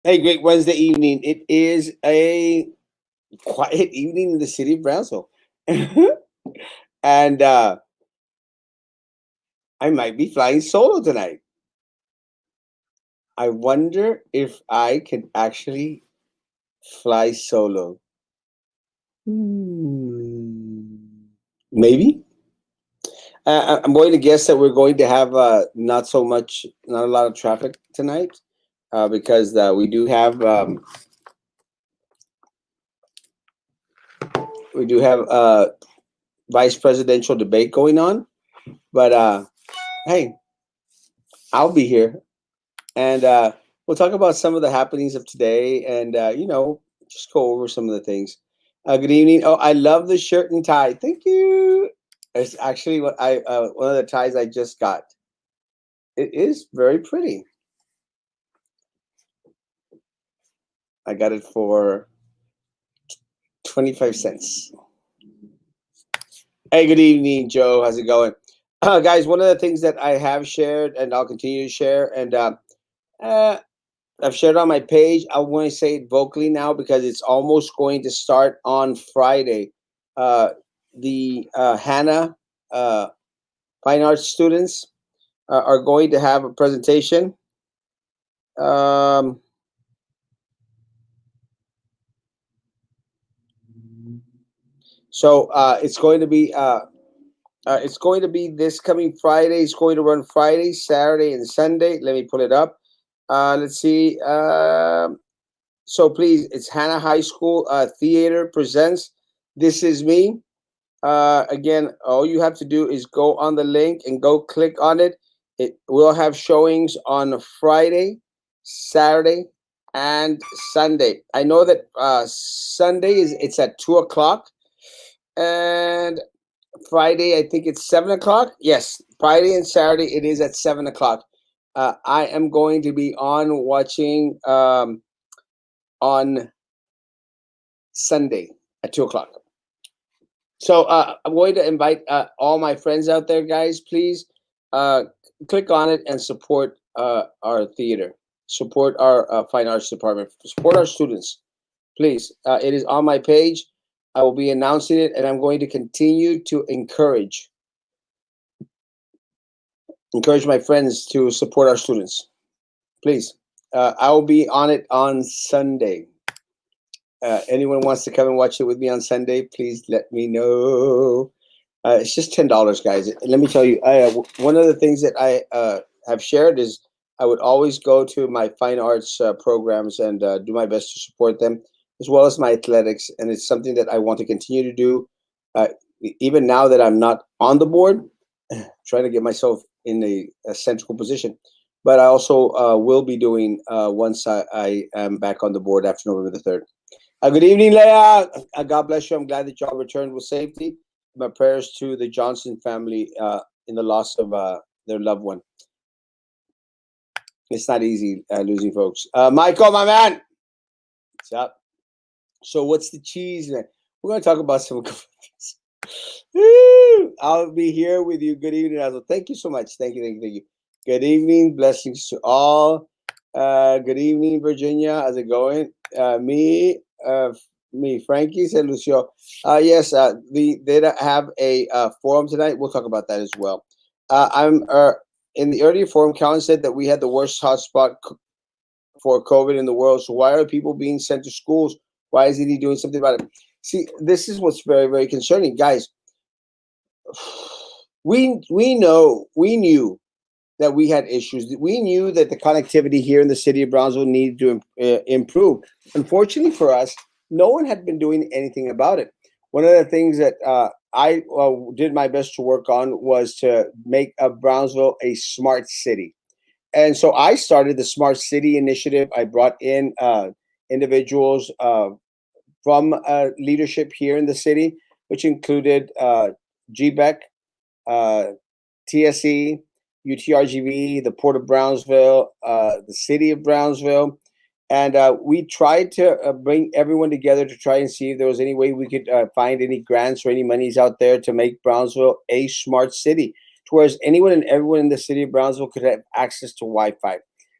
Hey, great Wednesday evening. It is a quiet evening in the city of Brownsville. and I might be flying solo tonight. I wonder if I can actually fly solo. Hmm. Maybe. I'm going to guess that we're going to have not a lot of traffic tonight, because we do have vice presidential debate going on. But hey, I'll be here, and we'll talk about some of the happenings of today, and just go over some of the things. Good evening. Oh, I love the shirt and tie. Thank you. It's actually what I one of the ties I just got. It is very pretty. I got it for 25 cents. Hey, good evening, Joe. How's it going? Guys, one of the things that I have shared and I'll continue to share, and uh, I've shared on my page. I want to say it vocally now because it's almost going to start on Friday. Uh, the Hannah uh, Fine Arts students are going to have a presentation. Um, it's going to be this coming Friday. It's going to run Friday, Saturday, and Sunday. Let me pull it up. Let's see. So please, it's Hannah High School Theater presents This Is Me. Again, all you have to do is go on the link and go click on it. It will have showings on Friday, Saturday, and Sunday. I know that Sunday it's at 2 o'clock, and Friday I think it's 7 o'clock. Yes, Friday and Saturday it is at 7 o'clock. I am going to be on watching on Sunday at 2 o'clock. So I'm going to invite all my friends out there, guys. Please uh, click on it and support our theater, support our fine arts department, support our students. Please, it is on my page. I will be announcing it, and I'm going to continue to encourage my friends to support our students. Please, I will be on it on Sunday. Anyone wants to come and watch it with me on Sunday, please let me know. It's just $10, guys. And let me tell you, one of the things that I have shared is I would always go to my fine arts programs and do my best to support them, as well as my athletics. And it's something that I want to continue to do, uh, even now that I'm not on the board, trying to get myself in a central position. But I also will be doing once I am back on the board after November the 3rd. Good evening, Leah. God bless you. I'm glad that y'all returned with safety. My prayers to the Johnson family in the loss of their loved one. It's not easy losing folks. Michael, my man. What's up? So, what's the cheese? We're going to talk about some things. I'll be here with you. Good evening, Razzle. Thank you so much. Thank you, thank you, thank you. Good evening. Blessings to all. Good evening, Virginia. How's it going? Me, Frankie, said Lucio. Yes, they have a forum tonight. We'll talk about that as well. I'm in the earlier forum. Callan said that we had the worst hotspot for COVID in the world. So why are people being sent to schools? Why isn't he doing something about it? See, this is what's very, very concerning, guys. We knew that we had issues. We knew that the connectivity here in the city of Brownsville needed to improve. Unfortunately for us, no one had been doing anything about it. One of the things that I did my best to work on was to make Brownsville a smart city. And so I started the Smart City Initiative. I brought in individuals from leadership here in the city, which included GBEC, uh, TSE, UTRGV, the Port of Brownsville, the City of Brownsville. And we tried to bring everyone together to try and see if there was any way we could find any grants or any monies out there to make Brownsville a smart city, to whereas anyone and everyone in the city of Brownsville could have access to Wi-Fi.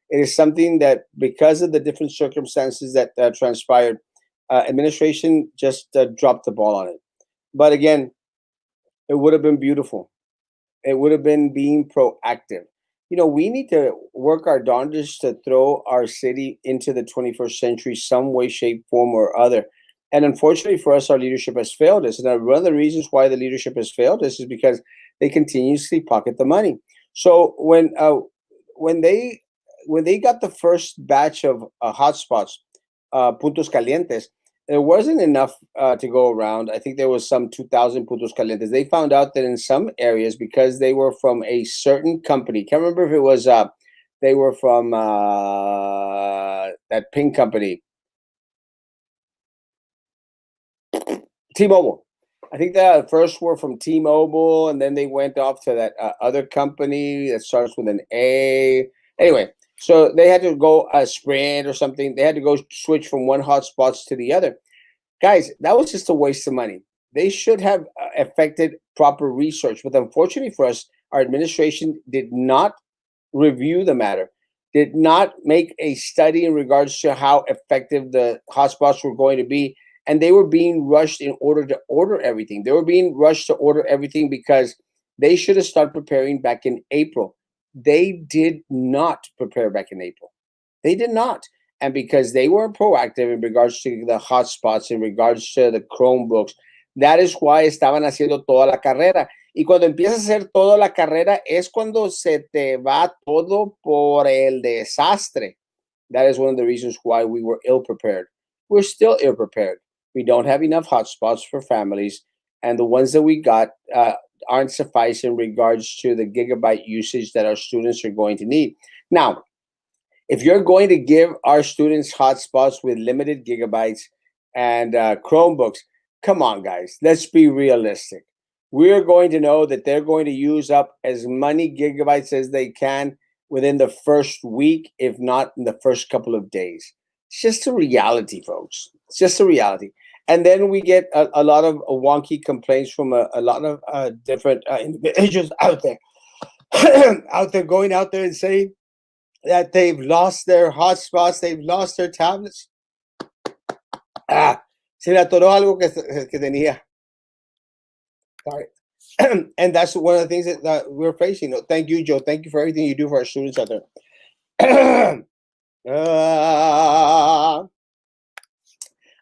It is something that, because of the different circumstances that transpired, administration just dropped the ball on it. But again, it would have been beautiful. It would have been being proactive. We need to work our darndest to throw our city into the 21st century, some way, shape, form, or other. And unfortunately for us, our leadership has failed us. And one of the reasons why the leadership has failed us is because they continuously pocket the money. So when they got the first batch of hotspots, puntos calientes, there wasn't enough to go around. I think there was some 2,000 puntos calientes. They found out that in some areas, because they were from a certain company, can't remember if it was they were from that pink company, T-Mobile. I think the first were from T-Mobile, and then they went off to that other company that starts with an A. Anyway, so they had to go Sprint or something. They had to go switch from one hotspots to the other. Guys, that was just a waste of money. They should have effected proper research, but unfortunately for us, our administration did not review the matter, did not make a study in regards to how effective the hotspots were going to be. And they were being rushed in order to order everything. They were being rushed to order everything because they should have started preparing back in April. They did not prepare back in April. They did not. And because they weren't proactive in regards to the hotspots, in regards to the Chromebooks, that is why estaban haciendo toda la carrera. Y cuando empiezas a hacer toda la carrera es cuando se te va todo por el desastre. That is one of the reasons why we were ill prepared. We're still ill prepared. We don't have enough hotspots for families, and the ones that we got aren't suffice in regards to the gigabyte usage that our students are going to need. Now, if you're going to give our students hotspots with limited gigabytes and Chromebooks, come on, guys, let's be realistic. We're going to know that they're going to use up as many gigabytes as they can within the first week, if not in the first couple of days. It's just a reality, folks. It's just a reality. And then we get a lot of wonky complaints from a lot of different individuals out there, going out there and saying that they've lost their hotspots, they've lost their tablets. Se le atoró algo que tenía. Sorry. And that's one of the things that we're facing. Thank you, Joe. Thank you for everything you do for our students out there.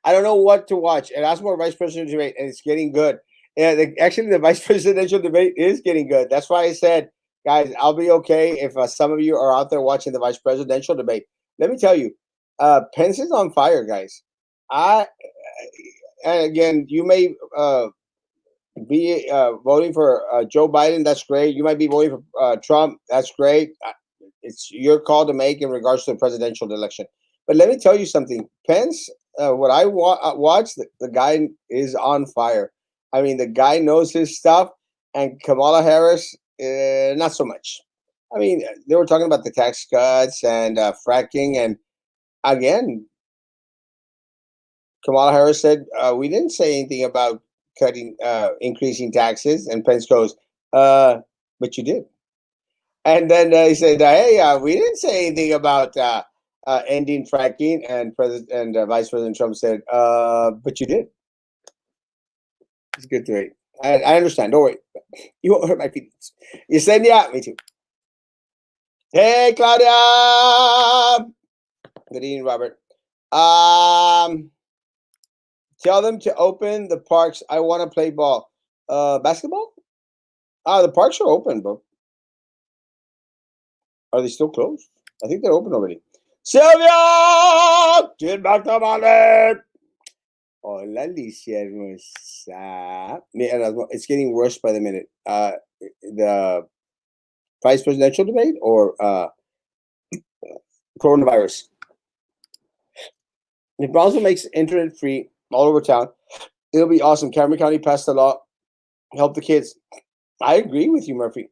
I don't know what to watch. Erasmo vice presidential debate, and it's getting good. Yeah, actually, the vice presidential debate is getting good. That's why I said, guys, I'll be okay if some of you are out there watching the vice presidential debate. Let me tell you, Pence is on fire, guys. And again, you may be voting for Joe Biden. That's great. You might be voting for Trump. That's great. It's your call to make in regards to the presidential election. But let me tell you something. Pence, what I watched, the guy is on fire. I mean, the guy knows his stuff. And Kamala Harris, not so much. I mean, they were talking about the tax cuts and fracking. And again, Kamala Harris said, we didn't say anything about increasing taxes. And Pence goes, but you did. And then he said, hey, we didn't say anything about ending fracking. And Vice President Trump said, but you did. It's good to read. I understand. Don't worry. You won't hurt my feelings. You said, yeah, me too. Hey, Claudia. Good evening, Robert. Tell them to open the parks. I want to play ball. Basketball? The parks are open, bro. Are they still closed? I think they're open already. Sylvia! Get back to Mallet! Hola, Alicia hermosa. It's getting worse by the minute. The vice presidential debate or coronavirus? If Brownsville makes internet free all over town, it'll be awesome. Cameron County passed a law, help the kids. I agree with you, Murphy.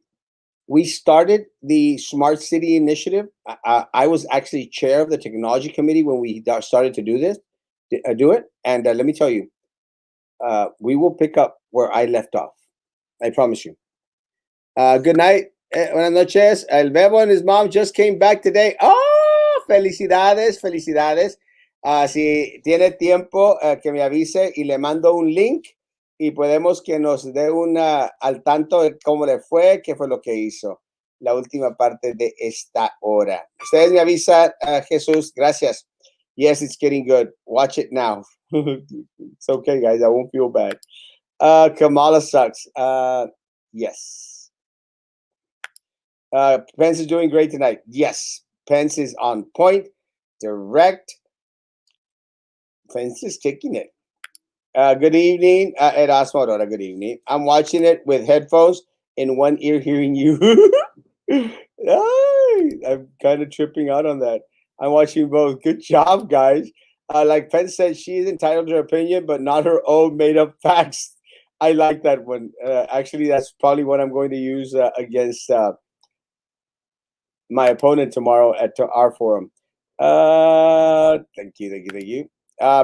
We started the Smart City Initiative. I was actually chair of the technology committee when we started to do this, do it. And let me tell you, we will pick up where I left off. I promise you. Good night. Buenas noches. El Bebo and his mom just came back today. Oh, Felicidades, felicidades. Si tiene tiempo, que me avise y le mando un link y podemos que nos dé al tanto de cómo le fue, qué fue lo que hizo. La última parte de esta hora. Ustedes me avisan, Jesús, gracias. Yes, it's getting good. Watch it now. It's okay, guys. I won't feel bad. Kamala sucks. Yes. Pence is doing great tonight. Yes. Pence is on point, direct. Pence is kicking it. Good evening, Erasmo. Good evening. I'm watching it with headphones in one ear, hearing you. I'm kind of tripping out on that. I'm watching both. Good job, guys. Like Pence said, she is entitled to her opinion, but not her own made-up facts. I like that one. Actually, that's probably what I'm going to use against my opponent tomorrow at our forum. Thank you.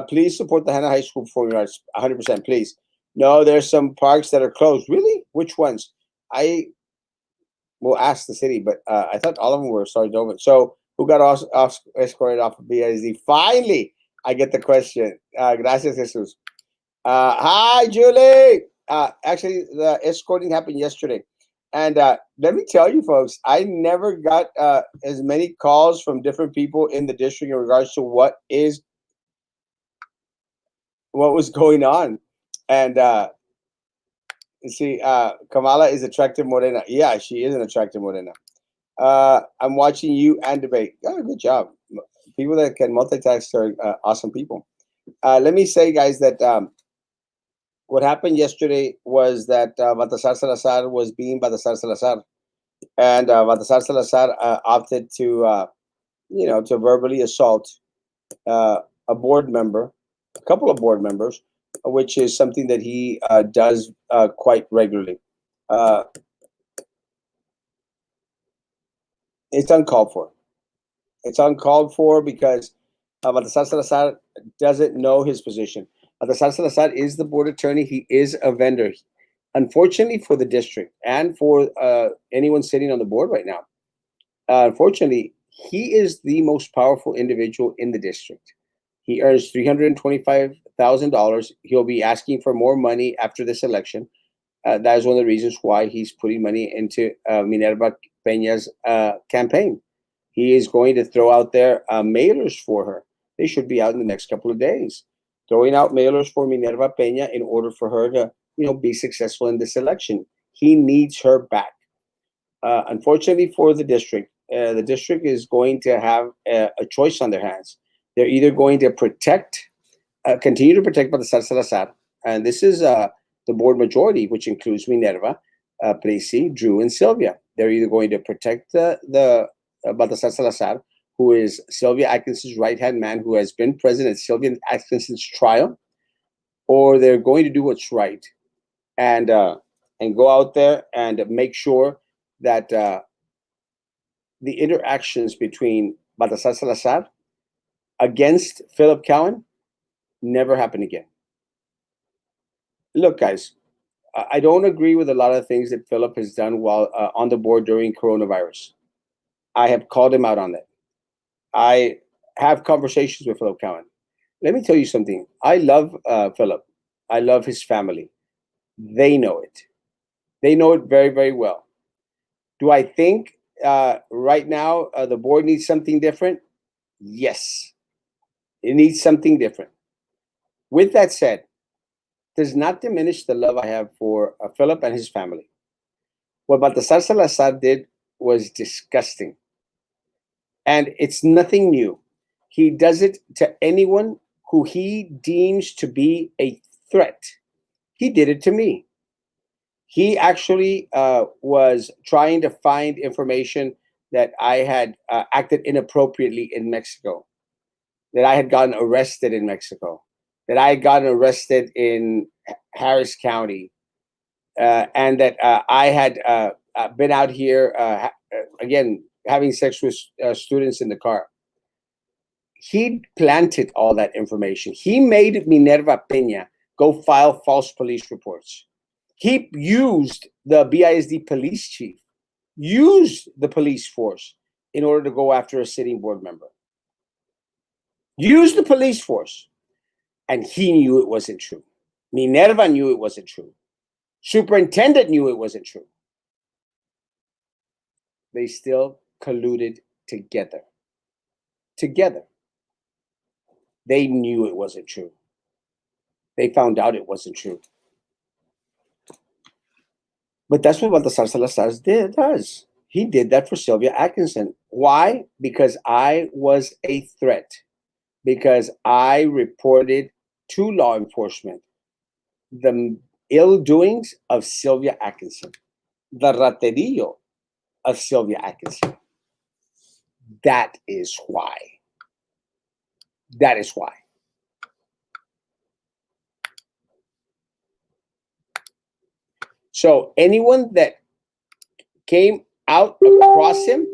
Please support the Hannah High School Performing Arts 100%, please. No, there's some parks that are closed. Really? Which ones? I will ask the city, but I thought all of them were started open. So who got escorted off of BISD? Finally, I get the question. Gracias, Jesus. Hi, Julie. Actually, the escorting happened yesterday. And let me tell you, folks, I never got as many calls from different people in the district in regards to what was going on. And see, Kamala is attractive morena. Yeah, she is an attractive morena. I'm watching you and debate. Oh, good job. People that can multitask are awesome people. Let me say, guys, that what happened yesterday was that Baltasar Salazar was being Baltasar Salazar. And Baltasar Salazar opted to, to verbally assault a board member, a couple of board members, which is something that he does quite regularly. It's uncalled for. It's uncalled for because Baltasar Salazar doesn't know his position. Baltasar Salazar is the board attorney. He is a vendor. Unfortunately for the district and for anyone sitting on the board right now, unfortunately, he is the most powerful individual in the district. He earns $325,000. He'll be asking for more money after this election. That is one of the reasons why he's putting money into Minerva Peña's campaign. He is going to throw out there mailers for her. They should be out in the next couple of days, throwing out mailers for Minerva Peña in order for her to, be successful in this election. He needs her back. Unfortunately for the district is going to have a choice on their hands. They're either going to continue to protect Baltasar Salazar, and this is the board majority, which includes Minerva, Presi, Drew, and Sylvia. They're either going to protect the Baltasar Salazar, who is Sylvia Atkinson's right-hand man, who has been present at Sylvia Atkinson's trial, or they're going to do what's right and go out there and make sure that the interactions between Baltasar Salazar against Philip Cowen never happen again. Look, guys, I don't agree with a lot of things that Philip has done while on the board during coronavirus. I have called him out on that. I have conversations with Philip Cowen. Let me tell you something. I love Philip. I love his family. They know it. They know it very, very well. Do I think right now the board needs something different? Yes. It needs something different. With that said, does not diminish the love I have for Philip and his family. What Baltasar Salazar did was disgusting. And it's nothing new. He does it to anyone who he deems to be a threat. He did it to me. He actually was trying to find information that I had acted inappropriately in Mexico, that I had gotten arrested in Mexico, that I had gotten arrested in Harris County, and that I had been out here, again, having sex with students in the car. He planted all that information. He made Minerva Peña go file false police reports. He used the BISD police chief, used the police force in order to go after a sitting board member. Used the police force, and he knew it wasn't true. Minerva knew it wasn't true. Superintendent knew it wasn't true. They still colluded together. Together. They knew it wasn't true. They found out it wasn't true. But that's what Baltasar Salazar does. He did that for Sylvia Atkinson. Why? Because I was a threat. Because I reported to law enforcement the ill doings of Sylvia Atkinson, the raterillo of Sylvia Atkinson. That is why. That is why. So anyone that came out across him,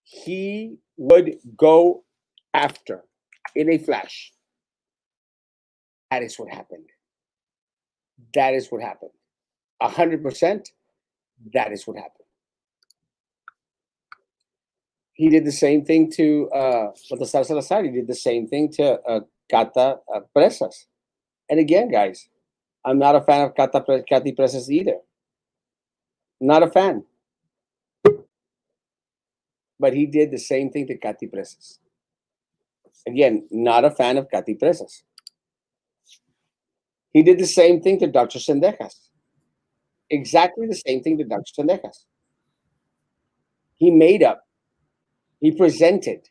he would go after in a flash. That is what happened. That is what happened. 100%, that is what happened. He did the same thing to Baltasar Salazar. He did the same thing to Cata Presas. And again, guys, I'm not a fan of Cathy Presas either. Not a fan. But he did the same thing to Cathy Presas. Again, not a fan of Cathy Presas. He did the same thing to Dr. Sendejas. Exactly the same thing to Dr. Sendejas. He made up, he presented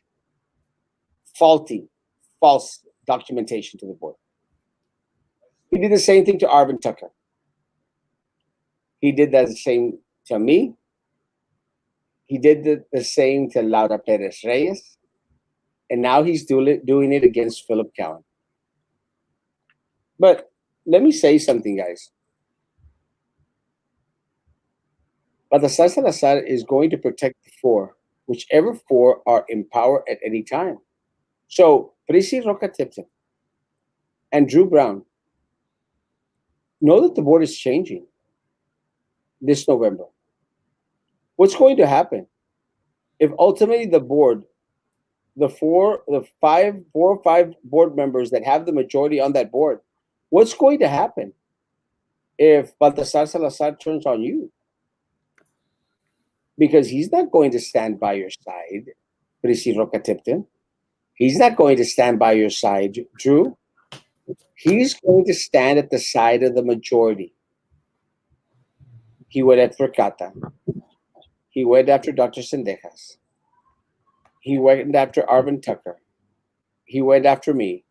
faulty, false documentation to the board. He did the same thing to Arvin Tucker. He did that the same to me. He did the same to Laura Perez Reyes. And now he's doing it against Philip Cowen. But let me say something, guys. Baltasar Salazar is going to protect the four, whichever four are in power at any time. So, Prissy Roca-Tipton and Drew Brown, know that the board is changing this November. What's going to happen if ultimately the board, the four or five board members that have the majority on that board, what's going to happen if Baltasar Salazar turns on you? Because he's not going to stand by your side, Prissy Roca-Tipton. He's not going to stand by your side, Drew. He's going to stand at the side of the majority. He went after Cata. He went after Dr. Sendejas. He went after Arvin Tucker. He went after me.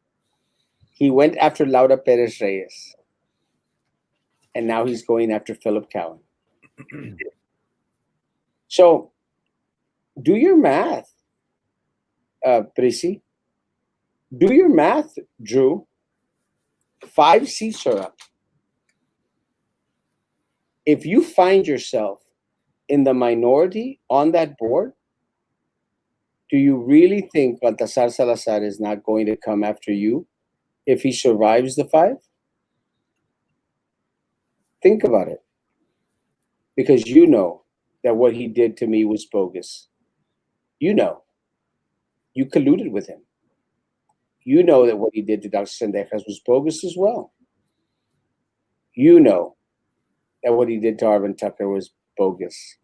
He went after Laura Perez Reyes. And now he's going after Philip Cowen. So, do your math, Prissy. Do your math, Drew. 5 seats are up. If you find yourself in the minority on that board, do you really think Baltasar Salazar is not going to come after you if he survives the 5? Think about it. Because you know that what he did to me was bogus. You know. You colluded with him. You know that what he did to Dr. Sendejas was bogus as well. You know that what he did to Arvin Tucker was bogus.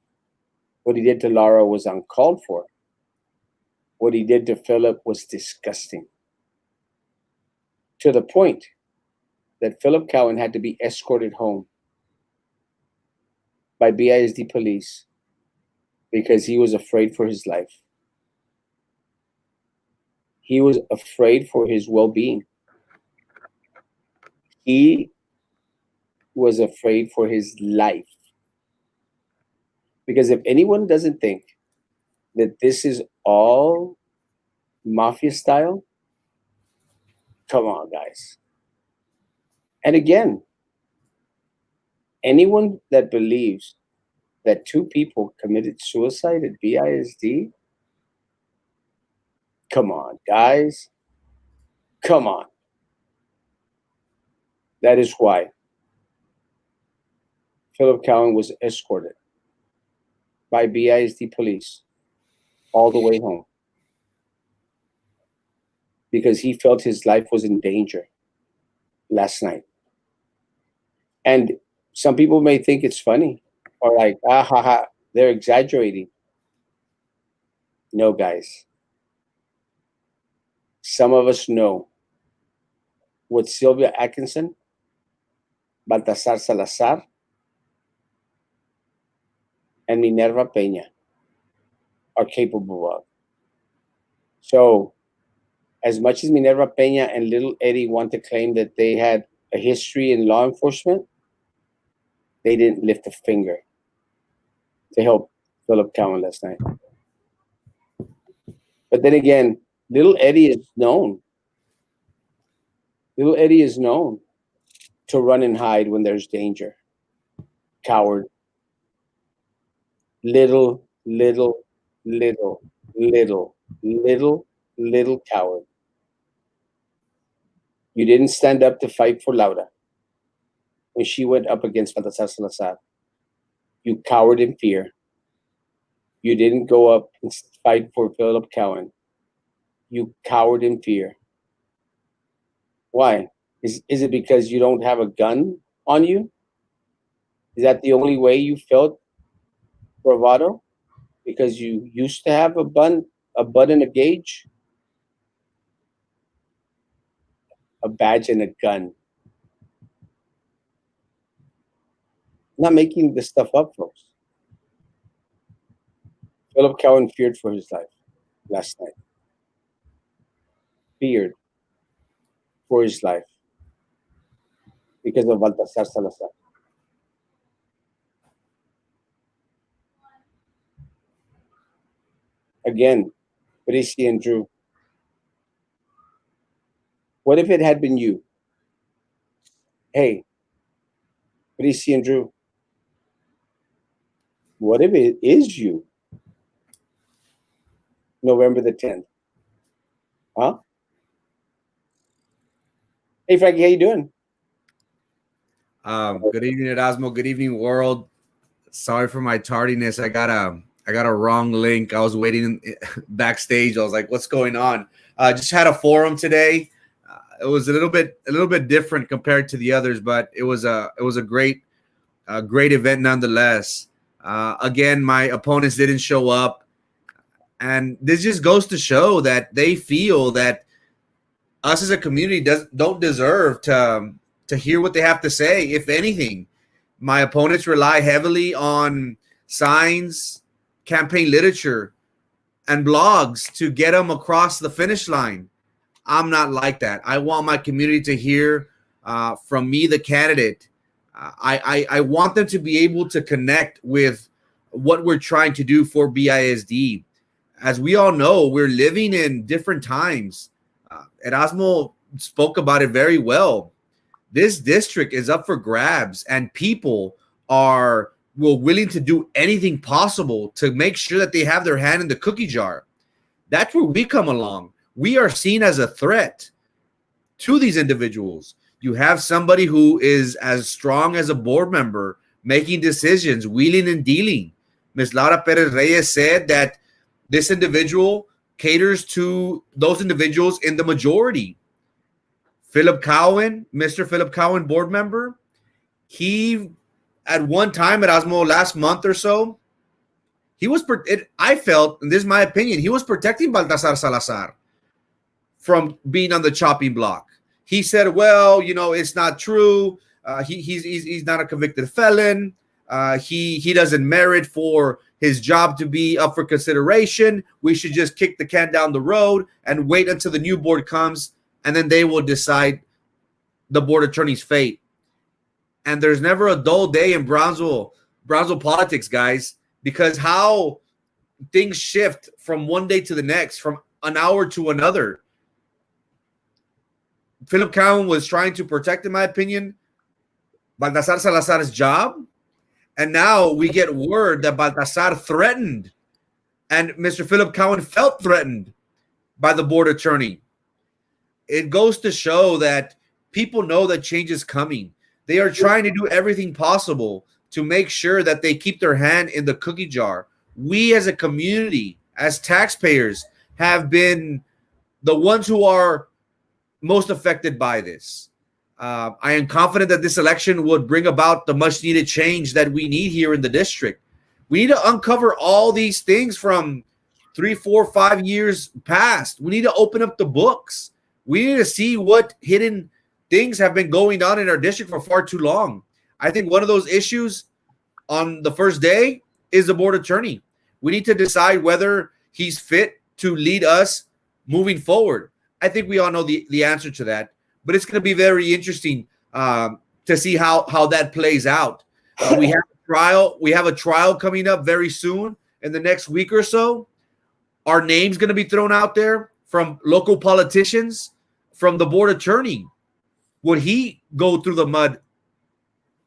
What he did to Laura was uncalled for. What he did to Philip was disgusting. To the point that Philip Cowen had to be escorted home by BISD police because he was afraid for his life. He was afraid for his well-being. He was afraid for his life. Because if anyone doesn't think that this is all mafia style, come on, guys. And again, anyone that believes that 2 people committed suicide at BISD, come on, guys. Come on. That is why Philip Cowen was escorted by BISD police all the way home. because he felt his life was in danger last night. And some people may think it's funny or like, ah, ha, ha, they're exaggerating. No, guys. Some of us know what Sylvia Atkinson, Baltasar Salazar, and Minerva Peña are capable of. So, as much as Minerva Peña and Little Eddie want to claim that they had a history in law enforcement, they didn't lift a finger to help Philip Cowen last night. But then again, Little Eddie is known. Little Eddie is known to run and hide when there's danger. Coward. Little coward. You didn't stand up to fight for Laura when she went up against Baltasar Salazar. You cowered in fear. You didn't go up and fight for Philip Cowen. You cowered in fear. Why? Is it because you don't have a gun on you? Is that the only way you felt bravado? Because you used to have a butt and a gauge? A badge and a gun. I'm not making this stuff up, folks. Philip Cowen feared for his life last night. Feared for his life because of Baltasar Salazar. Again, Brici and Drew. What if it had been you? Hey, Brici and Drew. What if it is you? November the 10th. Huh? Hey, Frankie, how you doing? Good evening, Erasmo. Good evening, world. Sorry for my tardiness. I got a wrong link. I was waiting backstage. I was like, "What's going on?" Just had a forum today. It was a little bit different compared to the others, but it was a great event nonetheless. Again, my opponents didn't show up, and this just goes to show that they feel that us as a community don't deserve to hear what they have to say. If anything, my opponents rely heavily on signs, campaign literature, and blogs to get them across the finish line. I'm not like that. I want my community to hear from me, the candidate. I want them to be able to connect with what we're trying to do for BISD. As we all know, we're living in different times. Erasmo spoke about it very well. This district is up for grabs, and people are willing to do anything possible to make sure that they have their hand in the cookie jar. That's where we come along. We are seen as a threat to these individuals. You have somebody who is as strong as a board member making decisions, wheeling and dealing. Ms. Laura Perez Reyes said that this individual caters to those individuals in the majority. Philip Cowen, Mr. Philip Cowen, board member, he at one time, Erasmo, last month or so, I felt, and this is my opinion, he was protecting Baltasar Salazar from being on the chopping block. He said, well, it's not true. He's not a convicted felon. He doesn't merit for his job to be up for consideration. We should just kick the can down the road and wait until the new board comes, and then they will decide the board attorney's fate. And there's never a dull day in Brownsville politics, guys, because how things shift from one day to the next, from an hour to another. Philip Cowen was trying to protect, in my opinion, Baltasar Salazar's job. And now we get word that Baltasar threatened, and Mr. Philip Cowen felt threatened by the board attorney. It goes to show that people know that change is coming. They are trying to do everything possible to make sure that they keep their hand in the cookie jar. We as a community, as taxpayers, have been the ones who are most affected by this. I am confident that this election would bring about the much needed change that we need here in the district. We need to uncover all these things from 3, 4, 5 years past. We need to open up the books. We need to see what hidden things have been going on in our district for far too long. I think one of those issues on the first day is the board attorney. We need to decide whether he's fit to lead us moving forward. I think we all know the answer to that, but it's going to be very interesting to see how that plays out. We have a trial. We have a trial coming up very soon in the next week or so. Our name's going to be thrown out there from local politicians, from the board attorney. Would he go through the mud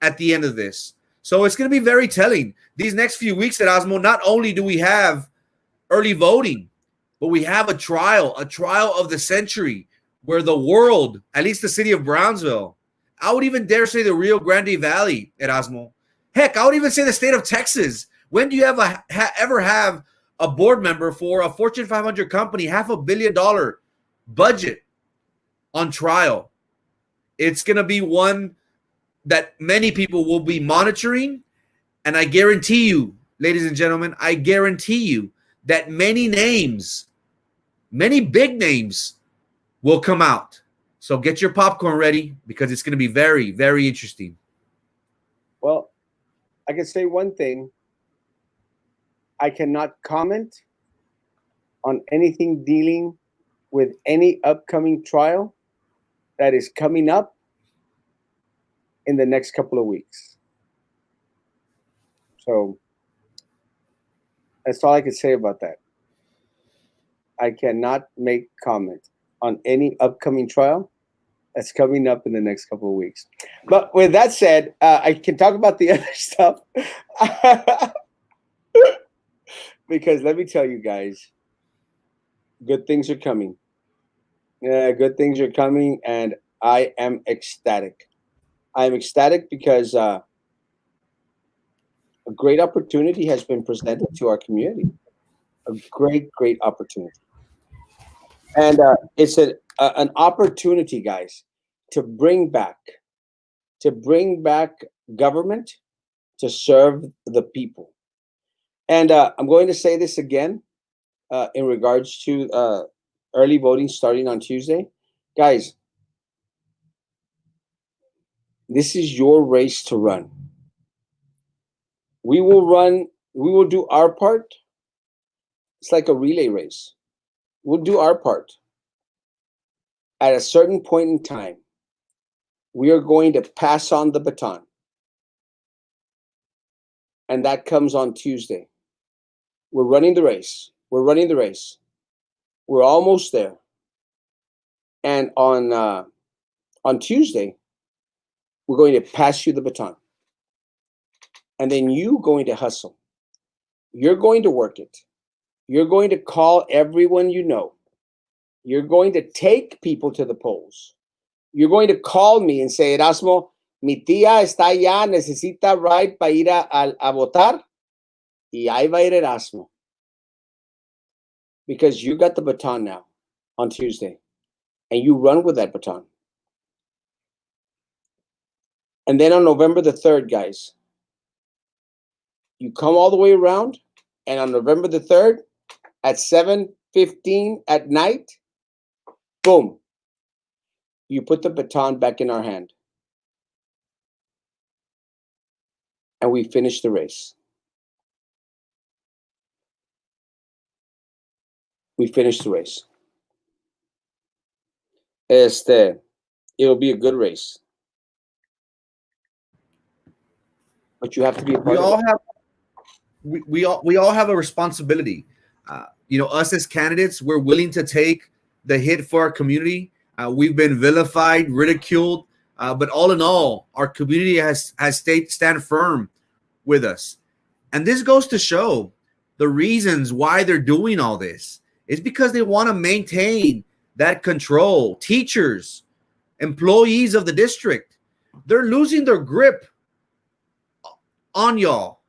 at the end of this? So it's going to be very telling. These next few weeks at Erasmo, not only do we have early voting, but we have a trial of the century where the world, at least the city of Brownsville, I would even dare say the Rio Grande Valley at Erasmo. Heck, I would even say the state of Texas. When do you ever have a board member for a Fortune 500 company, $500 million budget on trial? It's going to be one that many people will be monitoring. And I guarantee you, ladies and gentlemen, I guarantee you that many names, many big names will come out. So get your popcorn ready because it's going to be very, very interesting. Well, I can say one thing. I cannot comment on anything dealing with any upcoming trial that is coming up in the next couple of weeks. So that's all I can say about that. I cannot make comment on any upcoming trial that's coming up in the next couple of weeks. But with that said, I can talk about the other stuff. Because let me tell you guys, good things are coming. Good things are coming, and I am ecstatic. I am ecstatic because a great opportunity has been presented to our community. A great, great opportunity. And it's an opportunity, guys, to bring back government to serve the people. And I'm going to say this again in regards to early voting starting on Tuesday. Guys, this is your race to run. We will do our part. It's like a relay race. We'll do our part. At a certain point in time, we are going to pass on the baton. And that comes on Tuesday. We're running the race. We're almost there. And on Tuesday, we're going to pass you the baton. And then you're going to hustle. You're going to work it. You're going to call everyone you know. You're going to take people to the polls. You're going to call me and say, Erasmo, mi tía está allá, necesita ride para ir a votar. Y ahí va a ir Erasmo. Because you got the baton now on Tuesday. And you run with that baton. And then on November the 3rd, guys, you come all the way around. And on November the 3rd, at 7:15 at night, boom, you put the baton back in our hand. And we finish the race. We finish the race. It'll be a good race. But you have to be a part of it. We all have a responsibility. Us as candidates, we're willing to take the hit for our community. We've been vilified, ridiculed, but all in all, our community has stand firm with us. And this goes to show the reasons why they're doing all this. It's because they want to maintain that control. Teachers, employees of the district, they're losing their grip on y'all,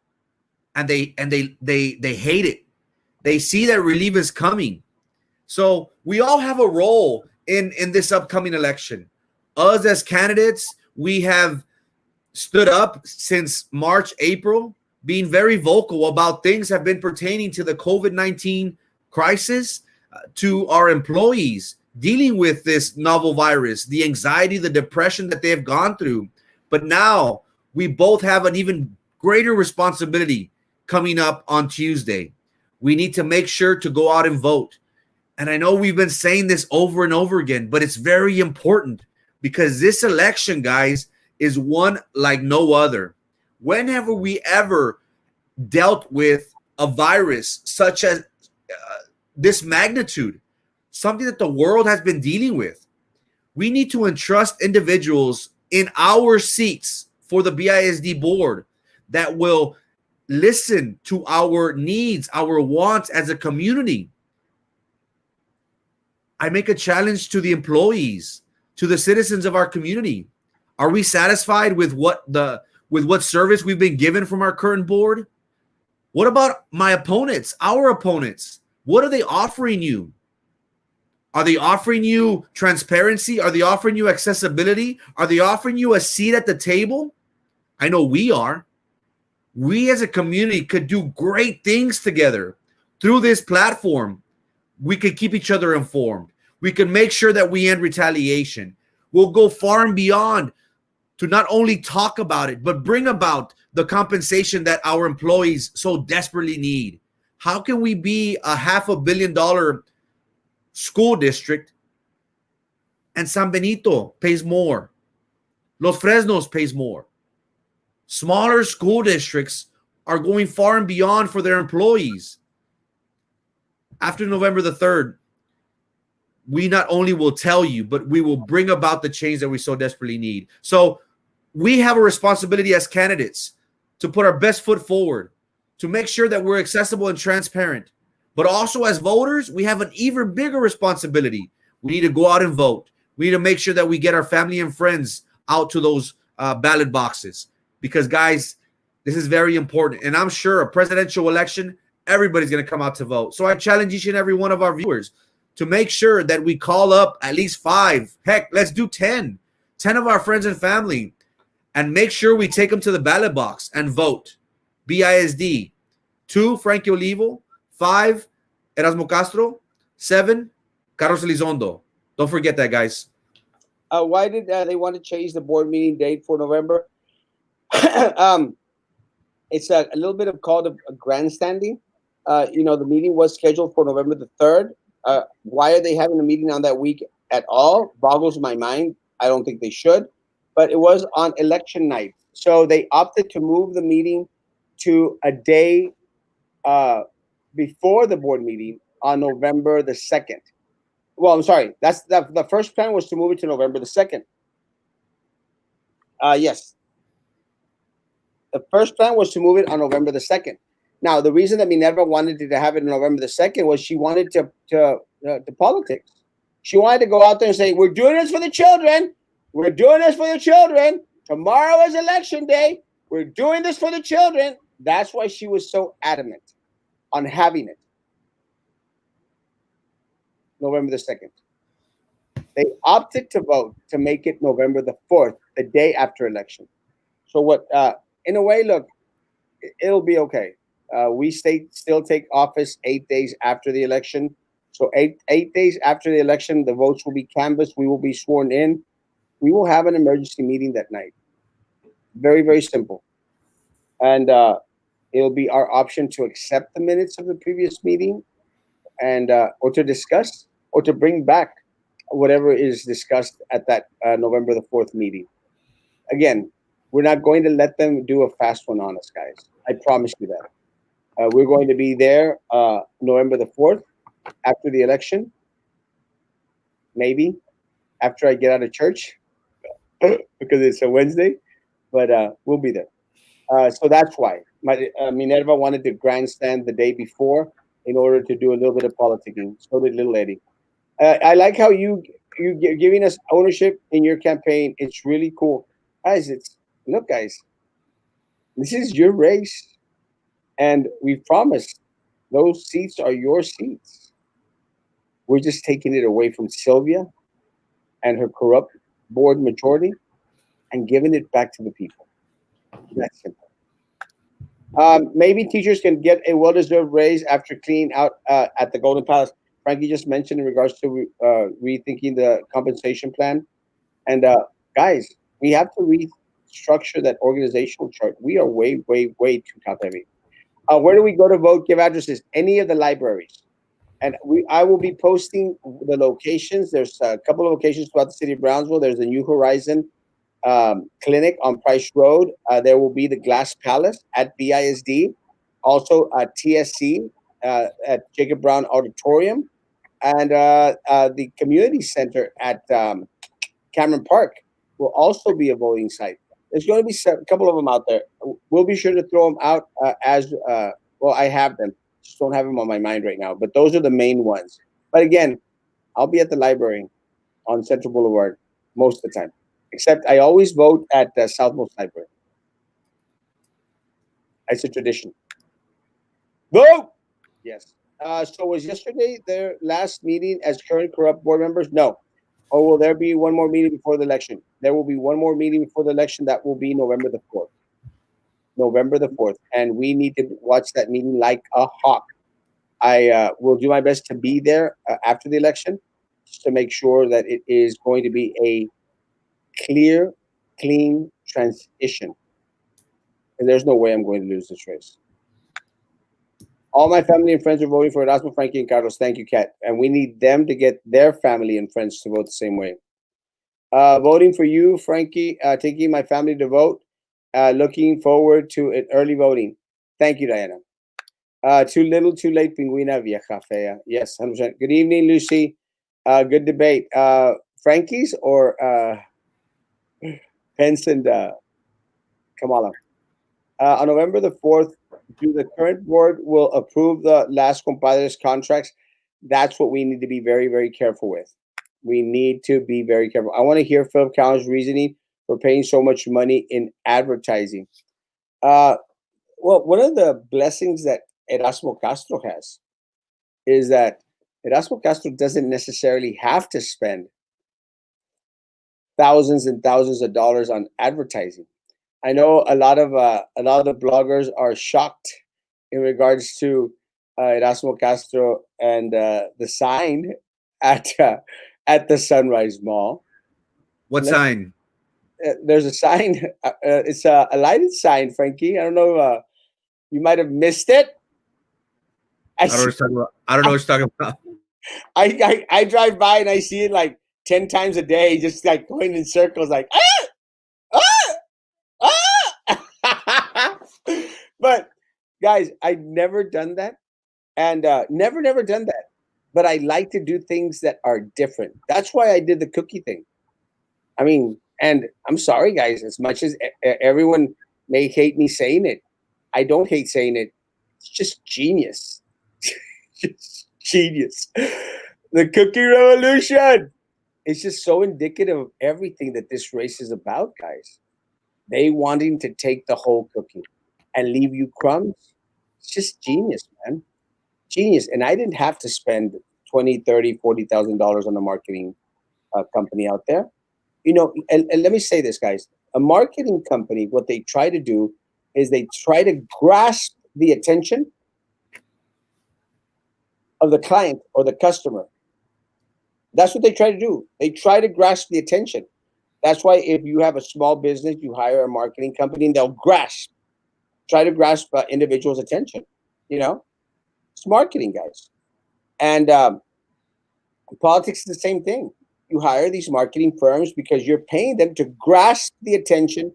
and they hate it. They see that relief is coming. So we all have a role in this upcoming election. Us as candidates, we have stood up since March, April, being very vocal about things have been pertaining to the COVID-19 crisis, to our employees dealing with this novel virus, the anxiety, the depression that they have gone through. But now we both have an even greater responsibility coming up on Tuesday. We need to make sure to go out and vote. And I know we've been saying this over and over again, but it's very important because this election, guys, is one like no other. When have we ever dealt with a virus such as this magnitude, something that the world has been dealing with? We need to entrust individuals in our seats for the BISD board that will listen to our needs, our wants as a community. I make a challenge to the employees, to the citizens of our community. Are we satisfied with what service we've been given from our current board? What about my opponents, our opponents? What are they offering you? Are they offering you transparency? Are they offering you accessibility? Are they offering you a seat at the table? I know we are. We as a community could do great things together through this platform. We could keep each other informed. We can make sure that we end retaliation. We'll go far and beyond to not only talk about it, but bring about the compensation that our employees so desperately need. How can we be a $500 million school district and San Benito pays more? Los Fresnos pays more. Smaller school districts are going far and beyond for their employees. After November the 3rd, we not only will tell you, but we will bring about the change that we so desperately need. So we have a responsibility as candidates to put our best foot forward, to make sure that we're accessible and transparent. But also as voters, we have an even bigger responsibility. We need to go out and vote. We need to make sure that we get our family and friends out to those ballot boxes. Because, guys, this is very important. And I'm sure a presidential election, everybody's going to come out to vote. So I challenge each and every one of our viewers to make sure that we call up at least 5. Heck, let's do 10. 10 of our friends and family. And make sure we take them to the ballot box and vote. BISD. 2, Frankie Olivo. 5, Erasmo Castro. 7, Carlos Elizondo. Don't forget that, guys. Why did they want to change the board meeting date for November? It's a little bit of called a grandstanding. The meeting was scheduled for November the 3rd. Why are they having a meeting on that week at all? Boggles my mind. I don't think they should. But it was on election night. So they opted to move the meeting to a day before the board meeting on November the 2nd. Well, I'm sorry. That's the first plan was to move it to November the 2nd. Yes. The first plan was to move it on November the 2nd. Now, the reason that Minerva wanted to have it on November the 2nd was she wanted to politics. She wanted to go out there and say, we're doing this for the children. We're doing this for the children. Tomorrow is election day. We're doing this for the children. That's why she was so adamant on having it November the 2nd. They opted to vote to make it November the 4th, the day after election. So what, in a way, look, it'll be okay. We still take office 8 days after the election. So eight days after the election, the votes will be canvassed. We will be sworn in. We will have an emergency meeting that night. Very, very simple. And it'll be our option to accept the minutes of the previous meeting and or to discuss or to bring back whatever is discussed at that November the 4th meeting. Again, we're not going to let them do a fast one on us, guys. I promise you that. We're going to be there November the 4th after the election. Maybe after I get out of church because it's a Wednesday, but we'll be there. So that's why Minerva wanted to grandstand the day before in order to do a little bit of politicking. So did little Eddie. I like how you're giving us ownership in your campaign. It's really cool, guys. Look, guys, this is your race, and we promised those seats are your seats. We're just taking it away from Sylvia and her corrupt board majority and giving it back to the people. That's simple. Maybe teachers can get a well-deserved raise after cleaning out at the Golden Palace. Frankie just mentioned in regards to rethinking the compensation plan. And guys, we have to restructure that organizational chart. We are way, way, way too top heavy. Where do we go to vote? Give addresses. Any of the libraries. And I will be posting the locations. There's a couple of locations throughout the city of Brownsville. There's the New Horizon clinic on Price Road. There will be the Glass Palace at BISD. Also TSC at Jacob Brown Auditorium. And the community center at Cameron Park will also be a voting site. There's going to be a couple of them out there. We'll be sure to throw them out well, I have them. Just don't have them on my mind right now. But those are the main ones. But again, I'll be at the library on Central Boulevard most of the time. Except I always vote at the Southmost Library. It's a tradition. Vote! Yes. So was yesterday their last meeting as current corrupt board members? No. Or will there be one more meeting before the election? There will be one more meeting before the election. That will be November the 4th. November the 4th. And we need to watch that meeting like a hawk. I will do my best to be there after the election just to make sure that it is going to be a clear, clean transition. And there's no way I'm going to lose this race. All my family and friends are voting for Erasmo, Frankie, and Carlos. Thank you, Kat. And we need them to get their family and friends to vote the same way. Voting for you, Frankie, taking my family to vote. Looking forward to an early voting. Thank you, Diana. Too little, too late, Pinguina Vieja Fea. Yes, 100%. Good evening, Lucy. Good debate. Frankie's or Pence and Kamala? On November the 4th, the current board will approve the Las Compadres contracts. That's what we need to be very, very careful with. We need to be very careful. I want to hear Philip Cowan's reasoning for paying so much money in advertising. Well, one of the blessings that Erasmo Castro has is that Erasmo Castro doesn't necessarily have to spend thousands and thousands of dollars on advertising. I know a lot of the bloggers are shocked in regards to Erasmo Castro and the sign at the Sunrise Mall. What sign? There's a sign. It's a lighted sign, Frankie. I don't know. You might have missed it. I don't know what you're talking about. I drive by and I see it like 10 times a day, just like going in circles, like But guys, I've never done that, and never done that. But I like to do things that are different. That's why I did the cookie thing. I mean, and I'm sorry, guys, as much as everyone may hate me saying it, I don't hate saying it. It's just genius. Just genius. The cookie revolution. It's just so indicative of everything that this race is about, guys. They wanting to take the whole cookie and leave you crumbs. It's just genius, man. Genius. And I didn't have to spend $20,000, $30,000, $40,000 on a marketing company out there. You know, and let me say this, guys. A marketing company, what they try to do is they try to grasp the attention of the client or the customer. That's what they try to do. They try to grasp the attention. That's why if you have a small business, you hire a marketing company and they'll try to grasp individuals' attention. You know, it's marketing, guys. And politics is the same thing. You hire these marketing firms because you're paying them to grasp the attention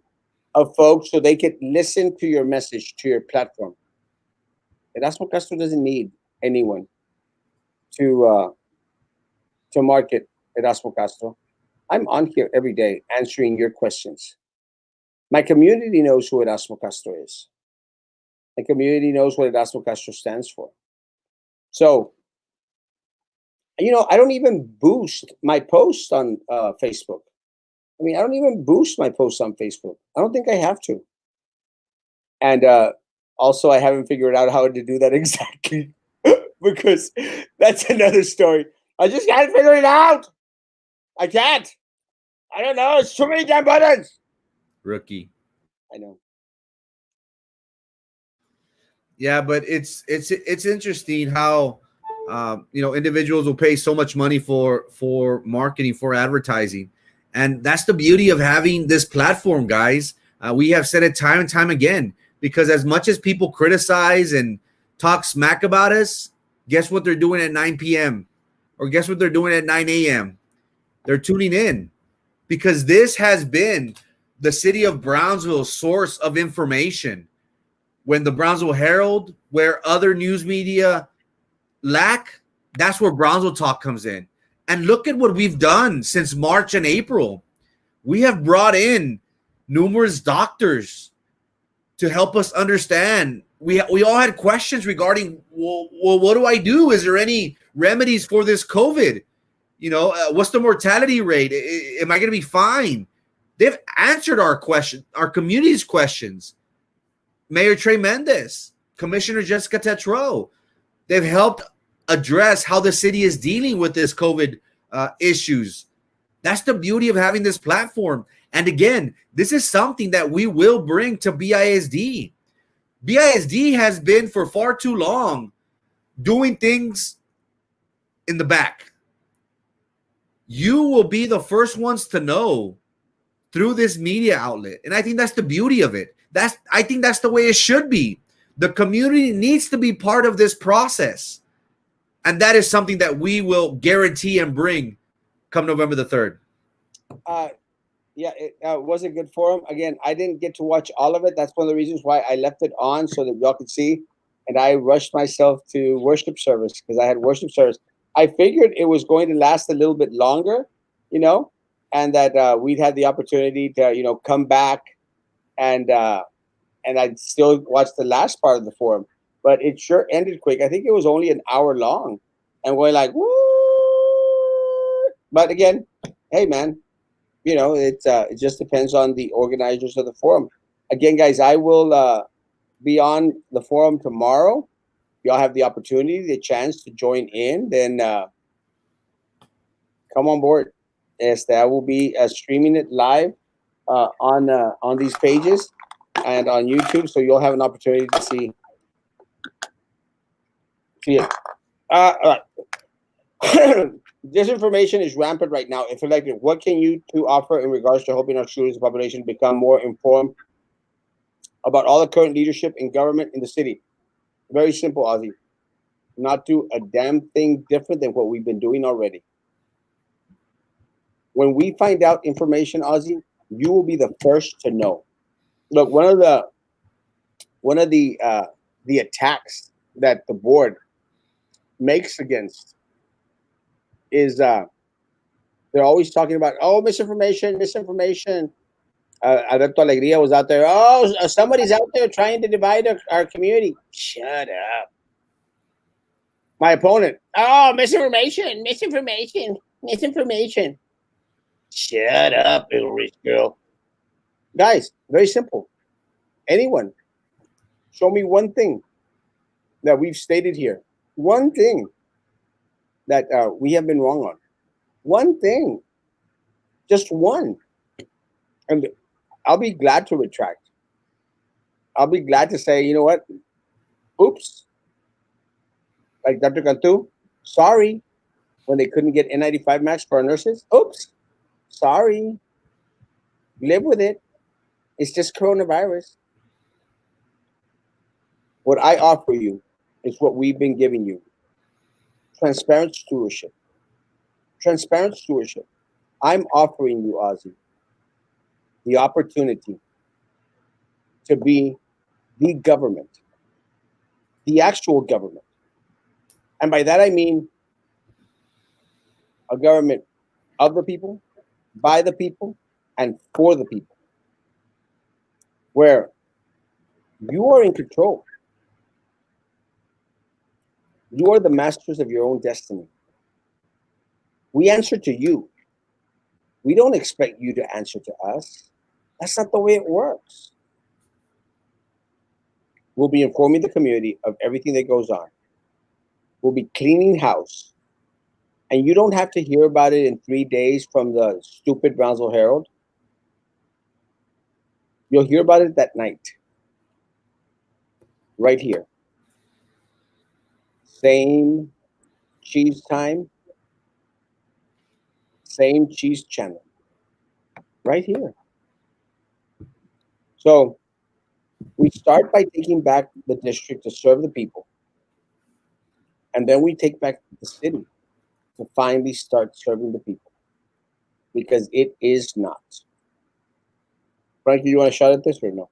of folks so they can listen to your message, to your platform. Erasmo Castro doesn't need anyone to market Erasmo Castro. I'm on here every day answering your questions. My community knows who Erasmo Castro is. My community knows what Erasmo Castro stands for. So, you know, I don't even boost my posts on Facebook. I mean, I don't even boost my posts on Facebook. I don't think I have to. And also, I haven't figured out how to do that exactly because that's another story. I just can't figure it out. I can't. I don't know. It's too many damn buttons. Rookie. I know. Yeah, but it's interesting how individuals will pay so much money for marketing, for advertising, and that's the beauty of having this platform, guys. We have said it time and time again, because as much as people criticize and talk smack about us, guess what they're doing at 9 p.m. or guess what they're doing at 9 a.m. They're tuning in, because this has been the city of Brownsville's source of information. When the Brownsville Herald, where other news media lack, that's where Brownsville Talk comes in. And look at what we've done since March and April. We have brought in numerous doctors to help us understand. We all had questions regarding, well, what do I do? Is there any remedies for this COVID? What's the mortality rate? Am I going to be fine? They've answered our question, our community's questions. Mayor Trey Mendez, Commissioner Jessica Tetreault, they've helped address how the city is dealing with this COVID issues. That's the beauty of having this platform. And again, this is something that we will bring to BISD. BISD has been for far too long doing things in the back. You will be the first ones to know through this media outlet. And I think that's the beauty of it. I think that's the way it should be. The community needs to be part of this process. And that is something that we will guarantee and bring come November the 3rd. Yeah, it was a good forum. Again, I didn't get to watch all of it. That's one of the reasons why I left it on, so that y'all could see. And I rushed myself to worship service because I had worship service. I figured it was going to last a little bit longer, and that we'd had the opportunity to, come back and I'd still watch the last part of the forum. But it sure ended quick. I think it was only an hour long. And we're like, woo! But again, hey, man, it just depends on the organizers of the forum. Again, guys, I will be on the forum tomorrow. If y'all have the opportunity, the chance to join in, then come on board. I will be streaming it live on these pages and on YouTube, so you'll have an opportunity to see it. Disinformation is rampant right now. If elected, what can you two offer in regards to helping our students and population become more informed about all the current leadership in government in the city? Very simple, Ozzy. Not do a damn thing different than what we've been doing already. When we find out information, Ozzy, you will be the first to know. Look, one of the attacks that the board makes against is they're always talking about, misinformation. Alberto Alegría was out there. Somebody's out there trying to divide our community. Shut up. My opponent. Misinformation. Shut up, little rich girl. Guys, very simple. Anyone, show me one thing that we've stated here. One thing that we have been wrong on. One thing. Just one. And I'll be glad to retract. I'll be glad to say, you know what? Oops. Like Dr. Cantu, sorry. When they couldn't get N95 masks for our nurses. Oops. Sorry. Live with it. It's just coronavirus. What I offer you is what we've been giving you. Transparent stewardship. Transparent stewardship. I'm offering you, Ozzy, the opportunity to be the government, the actual government. And by that I mean a government of the people, by the people, and for the people, where you are in control. You are the masters of your own destiny. We answer to you. We don't expect you to answer to us. That's not the way it works. We'll be informing the community of everything that goes on. We'll be cleaning house. And you don't have to hear about it in 3 days from the stupid Brownsville Herald. You'll hear about it that night, right here. Same cheese time, same cheese channel, right here. So we start by taking back the district to serve the people. And then we take back the city to finally start serving the people. Because it is not. Frankie, you want to shot at this or no?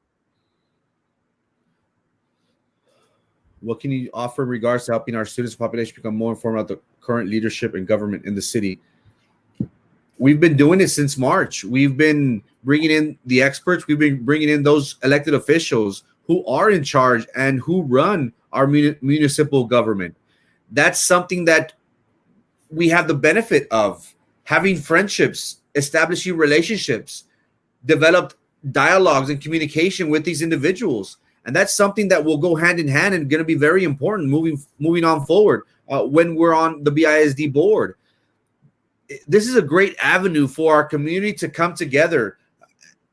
What can you offer in regards to helping our students and population become more informed about the current leadership and government in the city? We've been doing it since March. We've been bringing in the experts. We've been bringing in those elected officials who are in charge and who run our municipal government. That's something that we have the benefit of having friendships, establishing relationships, developed dialogues and communication with these individuals. And that's something that will go hand in hand and going to be very important moving on forward when we're on the BISD board. This is a great avenue for our community to come together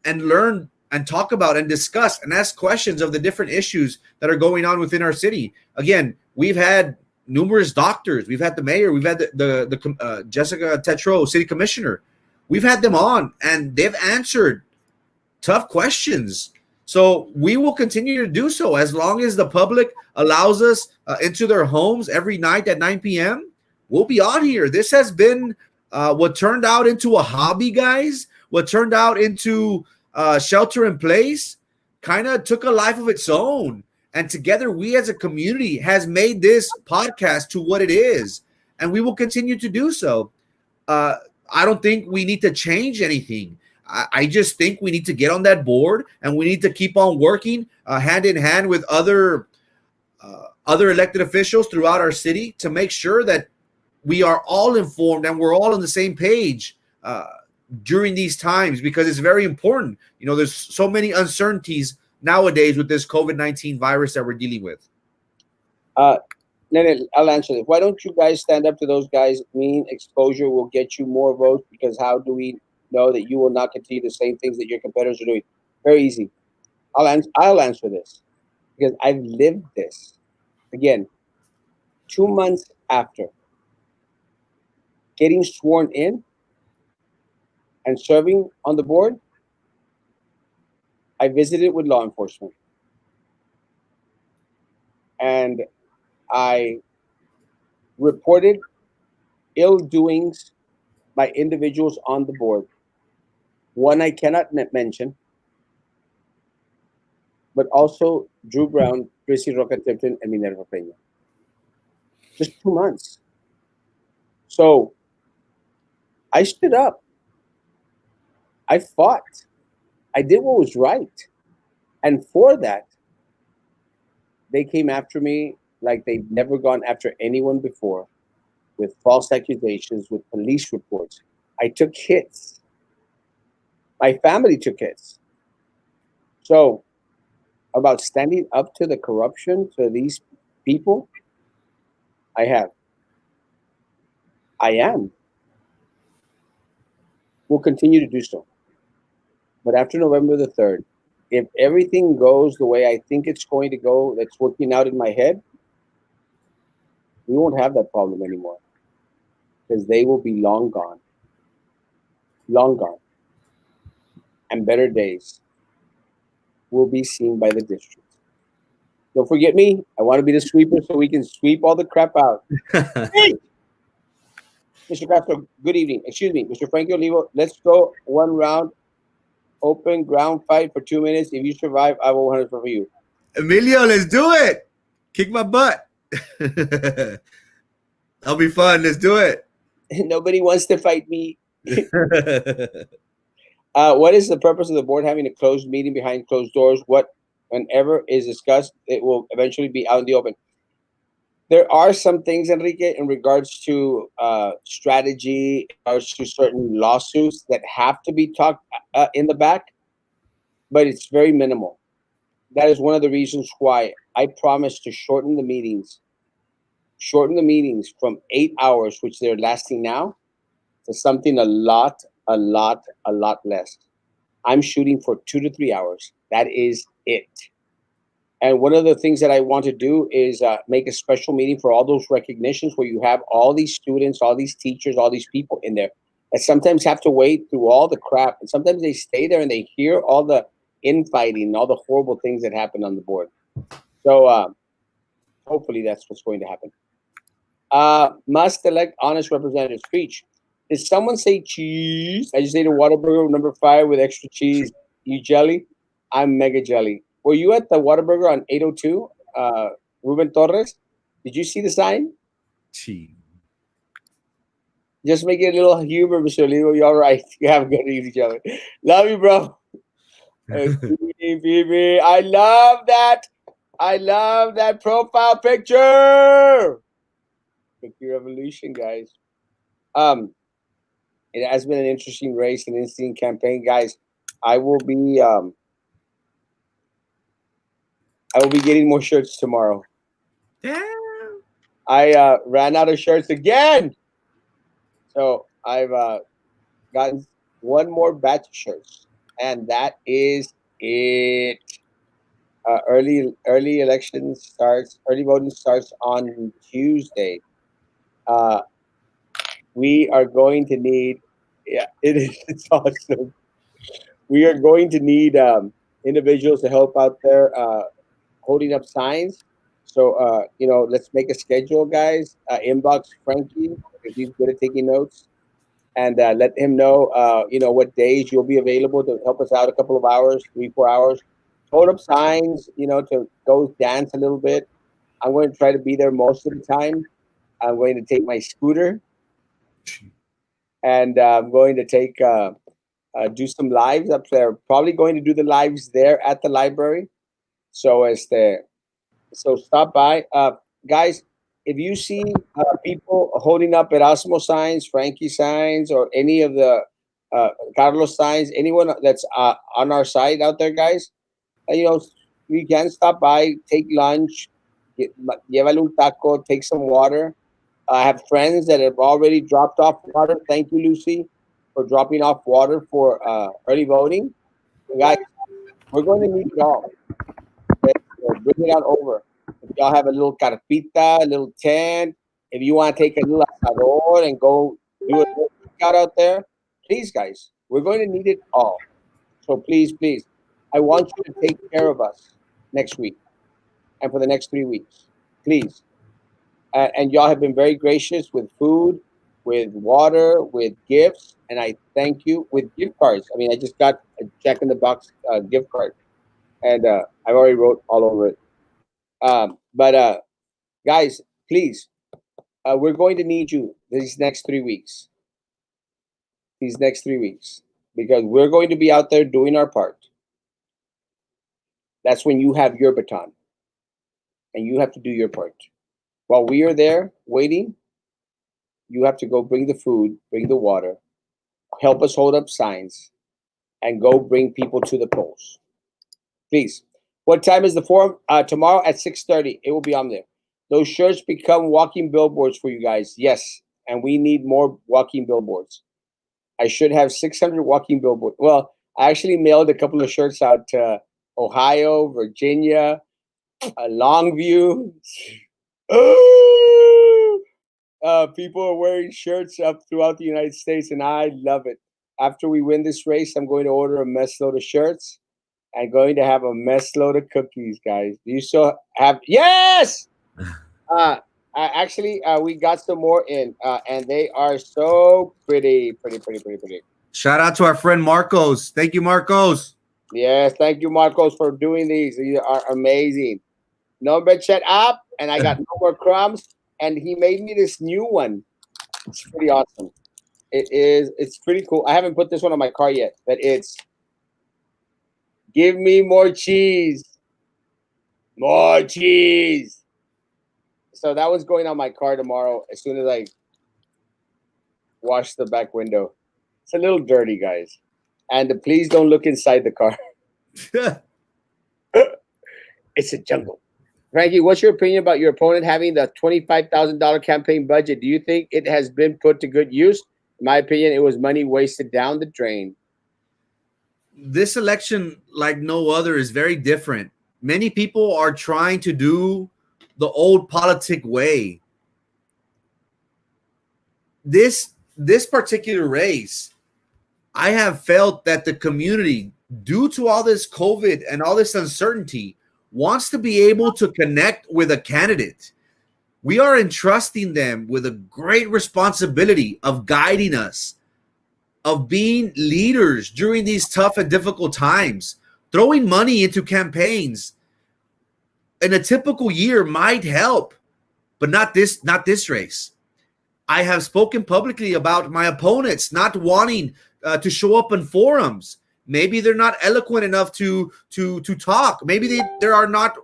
and learn and talk about and discuss and ask questions of the different issues that are going on within our city. Again, we've had numerous doctors. We've had the mayor. We've had the Jessica Tetro, city commissioner. We've had them on, and they've answered tough questions. So we will continue to do so as long as the public allows us into their homes every night at 9 p.m. We'll be on here. This has been what turned out into a hobby, guys. What turned out into shelter in place kind of took a life of its own. And together, we as a community has made this podcast to what it is. And we will continue to do so. I don't think we need to change anything. I just think we need to get on that board and we need to keep on working hand in hand with other elected officials throughout our city to make sure that we are all informed and we're all on the same page during these times, because it's very important. You know, there's so many uncertainties nowadays with this COVID-19 virus that we're dealing with. Nene, I'll answer this. Why don't you guys stand up to those guys? Mean exposure will get you more votes, because how do we know that you will not continue the same things that your competitors are doing? Very easy. I'll answer this because I've lived this. Again, 2 months after getting sworn in and serving on the board, I visited with law enforcement. And I reported ill doings by individuals on the board. One I cannot mention, but also Drew Brown, Tracy Roca-Tipton, and Minerva Peña. Just 2 months. So I stood up. I fought. I did what was right. And for that, they came after me like they've never gone after anyone before, with false accusations, with police reports. I took hits. My family took hits. So about standing up to the corruption, to these people, I have. I am. We'll continue to do so. But after November the 3rd, if everything goes the way I think it's going to go, that's working out in my head, we won't have that problem anymore, because they will be long gone. Long gone. And better days will be seen by the district. Don't forget me. I want to be the sweeper so we can sweep all the crap out. Hey! Mr. Castro, good evening. Excuse me, Mr. Frankie Olivo, let's go one round. Open ground fight for 2 minutes. If you survive, I will 100 for you. Emilio, let's do it. Kick my butt. That'll be fun. Let's do it. Nobody wants to fight me. What is the purpose of the board having a closed meeting behind closed doors? Whenever is discussed, it will eventually be out in the open. There are some things, Enrique, in regards to strategy, in regards to certain lawsuits that have to be talked in the back, but it's very minimal. That is one of the reasons why I promised to shorten the meetings shorten the meetings from 8 hours, which they're lasting now, to something a lot less. I'm shooting for 2 to 3 hours. That is it. And one of the things that I want to do is make a special meeting for all those recognitions where you have all these students, all these teachers, all these people in there that sometimes have to wait through all the crap. And sometimes they stay there and they hear all the infighting and all the horrible things that happen on the board. So hopefully that's what's going to happen. Must elect honest representative speech. Did someone say cheese? I just ate a Whataburger number 5 with extra cheese. You jelly? I'm mega jelly. Were you at the Whataburger on 802? Ruben Torres? Did you see the sign? Cheese. Just make it a little humor, Mr. Leo. You're all right. You have a good evening, jelly. Love you, bro. Phoebe, I love that. I love that profile picture. Cookie Revolution, guys. It has been an interesting race, an interesting campaign, guys. I will be getting more shirts tomorrow. Damn. I ran out of shirts again, so I've gotten one more batch of shirts, and that is it. Early voting starts on Tuesday. We are going to need, yeah, it is, it's awesome. We are going to need individuals to help out there holding up signs. So, let's make a schedule, guys. Inbox Frankie if he's good at taking notes, and let him know, what days you'll be available to help us out a couple of hours, 3-4 hours. Hold up signs, to go dance a little bit. I'm going to try to be there most of the time. I'm going to take my scooter, and I'm going to do some lives up there. Probably going to do the lives there at the library. So stop by, guys. If you see people holding up Erasmo signs, Frankie signs, or any of the Carlos signs, anyone that's on our side out there, guys, you can stop by, take lunch, llévale un taco, take some water. I have friends that have already dropped off water. Thank you, Lucy, for dropping off water for early voting. Guys, we're going to need it all. Okay? So bring it on over. If y'all have a little carpita, a little tent, if you want to take a little asador and go do a little cookout out there, please, guys, we're going to need it all. So please, I want you to take care of us next week and for the next 3 weeks, please. And y'all have been very gracious with food, with water, with gifts, and I thank you with gift cards. I mean, I just got a Jack in the Box gift card, and I've already wrote all over it. But guys, please, we're going to need you these next 3 weeks. These next 3 weeks, because we're going to be out there doing our part. That's when you have your baton, and you have to do your part. While we are there waiting, you have to go bring the food, bring the water, help us hold up signs, and go bring people to the polls. Please. What time is the forum? Tomorrow at 6:30. It will be on there. Those shirts become walking billboards for you guys. Yes, and we need more walking billboards. I should have 600 walking billboards. Well, I actually mailed a couple of shirts out to Ohio, Virginia, Longview. People are wearing shirts up throughout the United States, and I love it. After we win this race, I'm going to order a mess load of shirts. I'm going to have a mess load of cookies, guys. Do you still have? Yes! Actually, we got some more in, and they are so pretty. Shout out to our friend Marcos. Thank you, Marcos. Yes, thank you, Marcos, for doing these. These are amazing. No bed set up, and I got no more crumbs. And he made me this new one. It's pretty awesome. It's pretty cool. I haven't put this one on my car yet, but it's give me more cheese. More cheese. So that was going on my car tomorrow as soon as I wash the back window. It's a little dirty, guys. And please don't look inside the car. It's a jungle. Frankie, what's your opinion about your opponent having the $25,000 campaign budget? Do you think it has been put to good use? In my opinion, it was money wasted down the drain. This election, like no other, is very different. Many people are trying to do the old politic way. This particular race, I have felt that the community, due to all this COVID and all this uncertainty, wants to be able to connect with a candidate. We are entrusting them with a great responsibility of guiding us, of being leaders during these tough and difficult times. Throwing money into campaigns in a typical year might help, but not this race. I have spoken publicly about my opponents not wanting to show up in forums. Maybe they're not eloquent enough to talk. Maybe they are not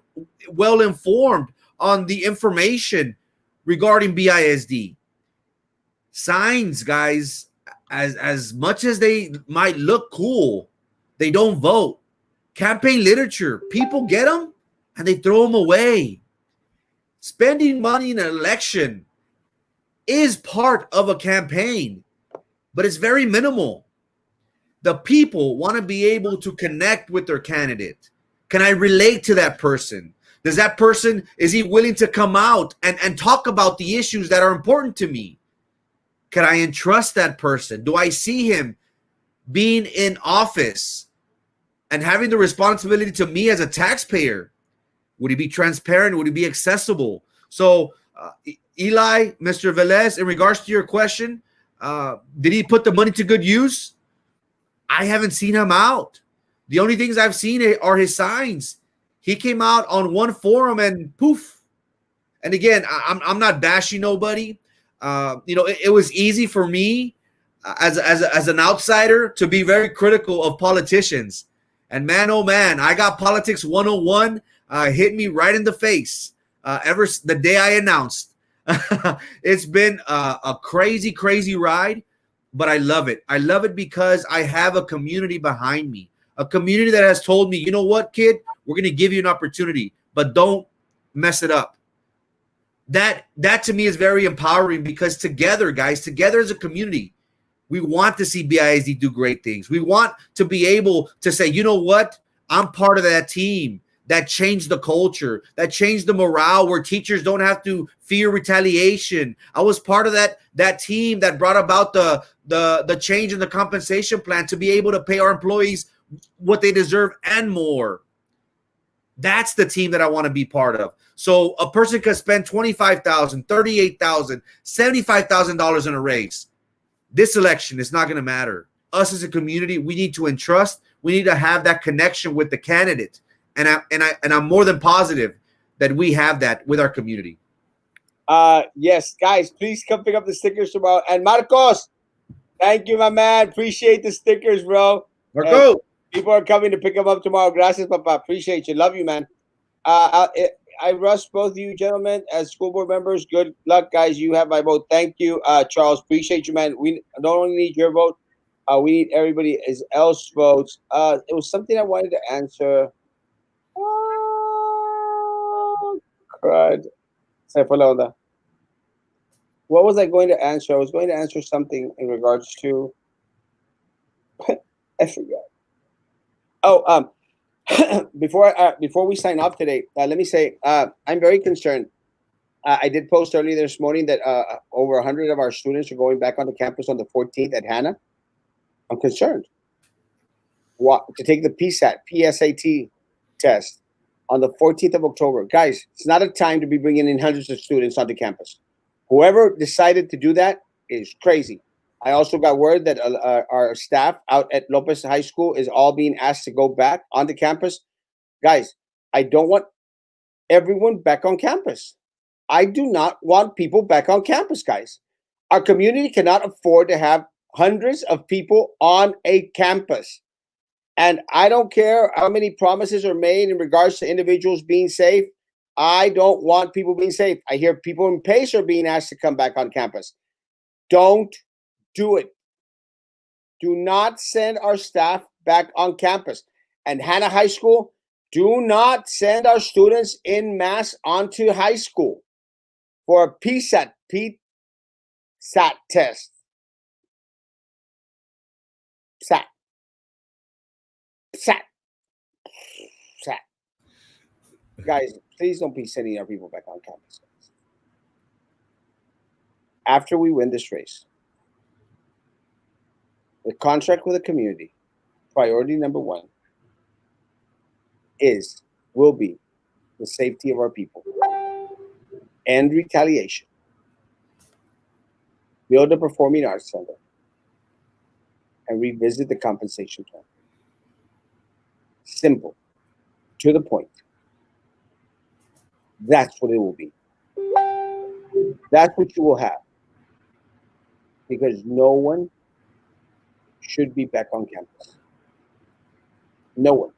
well informed on the information regarding BISD. Signs, guys, as much as they might look cool, they don't vote. Campaign literature, people get them and they throw them away. Spending money in an election is part of a campaign, but it's very minimal. The people want to be able to connect with their candidate. Can I relate to that person? Does that person, is he willing to come out and talk about the issues that are important to me? Can I entrust that person? Do I see him being in office and having the responsibility to me as a taxpayer? Would he be transparent? Would he be accessible? So, Eli, Mr. Velez, in regards to your question, did he put the money to good use? I haven't seen him out. The only things I've seen are his signs. He came out on one forum and poof. And again, I'm not bashing nobody. It was easy for me as an outsider to be very critical of politicians. And man, oh man, I got politics 101 hit me right in the face ever the day I announced. It's been a crazy, crazy ride, but I love it. I love it because I have a community behind me, a community that has told me, you know what, kid, we're going to give you an opportunity, but don't mess it up. That to me is very empowering because together, guys, together as a community, we want to see BISD do great things. We want to be able to say, you know what, I'm part of that team that changed the culture, that changed the morale where teachers don't have to fear retaliation. I was part of that team that brought about the change in the compensation plan to be able to pay our employees what they deserve and more. That's the team that I want to be part of. So a person could spend $25,000, $38,000, $75,000 in a race. This election is not going to matter. Us as a community, we need to entrust. We need to have that connection with the candidate. And I'm more than positive that we have that with our community. Yes, guys, please come pick up the stickers tomorrow. And Marcos, thank you, my man. Appreciate the stickers, bro. Marco, people are coming to pick them up tomorrow. Gracias, papa. Appreciate you. Love you, man. I rush both of you gentlemen as school board members. Good luck, guys. You have my vote. Thank you, Charles. Appreciate you, man. We don't only need your vote. We need everybody else votes. It was something I wanted to answer. Oh, crud. Se fue la onda. What was I going to answer? I was going to answer something in regards to. I forgot. Oh, before we sign off today, let me say I'm very concerned. I did post earlier this morning that over 100 of our students are going back onto campus on the 14th at Hannah. I'm concerned. What to take the PSAT test on the 14th of October, guys? It's not a time to be bringing in hundreds of students onto campus. Whoever decided to do that is crazy. I also got word that our staff out at Lopez High School is all being asked to go back onto campus. Guys, I don't want everyone back on campus. I do not want people back on campus, guys. Our community cannot afford to have hundreds of people on a campus. And I don't care how many promises are made in regards to individuals being safe. I don't want people being safe. I hear people in PACE are being asked to come back on campus. Don't do it. Do not send our staff back on campus. And Hannah High School, Do not send our students in mass onto high school for a PSAT test. SAT. SAT. SAT. Guys, please don't be sending our people back on campus. After we win this race, the contract with the community, priority number one, will be the safety of our people and retaliation. Build a performing arts center and revisit the compensation plan. Simple, to the point. That's what it will be. That's what you will have. Because no one should be back on campus. No one.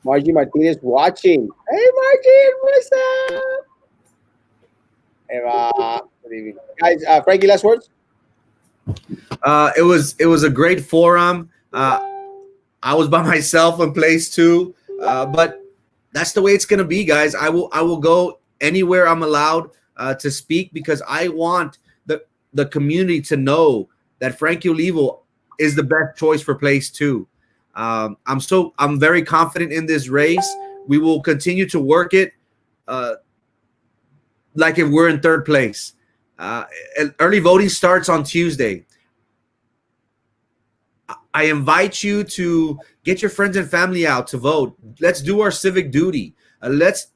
Margie Martinez watching. Hey, Margie, what's up? Hey, good evening. Guys, Frankie, last words? It was a great forum. I was by myself in place too, but that's the way it's gonna be, guys. I will go anywhere I'm allowed to speak because I want the community to know that Frankie Olivo is the best choice for place two. I'm very confident in this race. We will continue to work it like if we're in third place. Early voting starts on Tuesday. I invite you to get your friends and family out to vote. Let's do our civic duty. Let's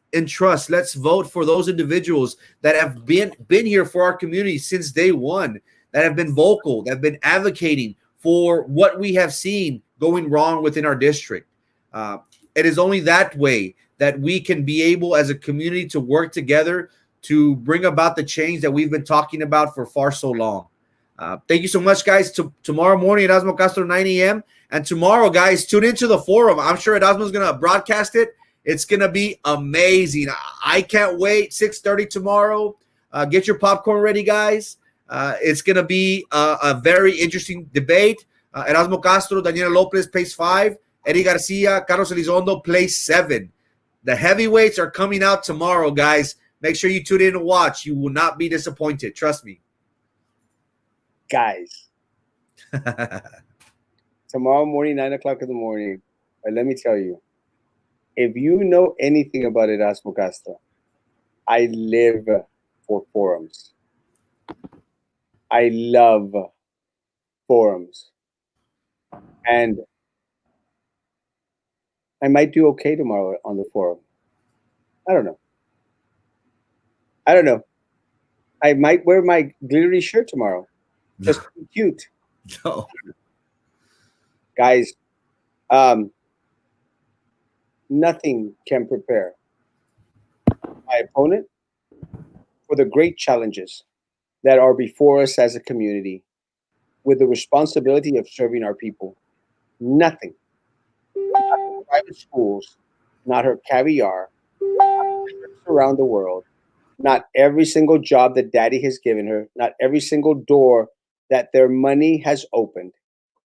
vote for those individuals that have been here for our community since day one, that have been vocal, that have been advocating for what we have seen going wrong within our district. It is only that way that we can be able as a community to work together to bring about the change that we've been talking about for far so long. Thank you so much, guys. Tomorrow morning, Erasmo Castro, 9 a.m. And tomorrow, guys, tune into the forum. I'm sure Erasmo's going to broadcast it. It's going to be amazing. I can't wait. 6:30 tomorrow. Get your popcorn ready, guys. It's going to be a very interesting debate. Erasmo Castro, Daniela Lopez, place 5. Eddie Garcia, Carlos Elizondo, place 7. The heavyweights are coming out tomorrow, guys. Make sure you tune in and watch. You will not be disappointed. Trust me. Guys, tomorrow morning, 9 o'clock in the morning, let me tell you, if you know anything about Erasmo Castro, I live for forums. I love forums. And I might do okay tomorrow on the forum. I don't know. I might wear my glittery shirt tomorrow. Just to be cute. No. Guys, nothing can prepare my opponent for the great challenges that are before us as a community with the responsibility of serving our people. Nothing. Not the private schools, not her caviar, not trips around the world, not every single job that daddy has given her, not every single door that their money has opened.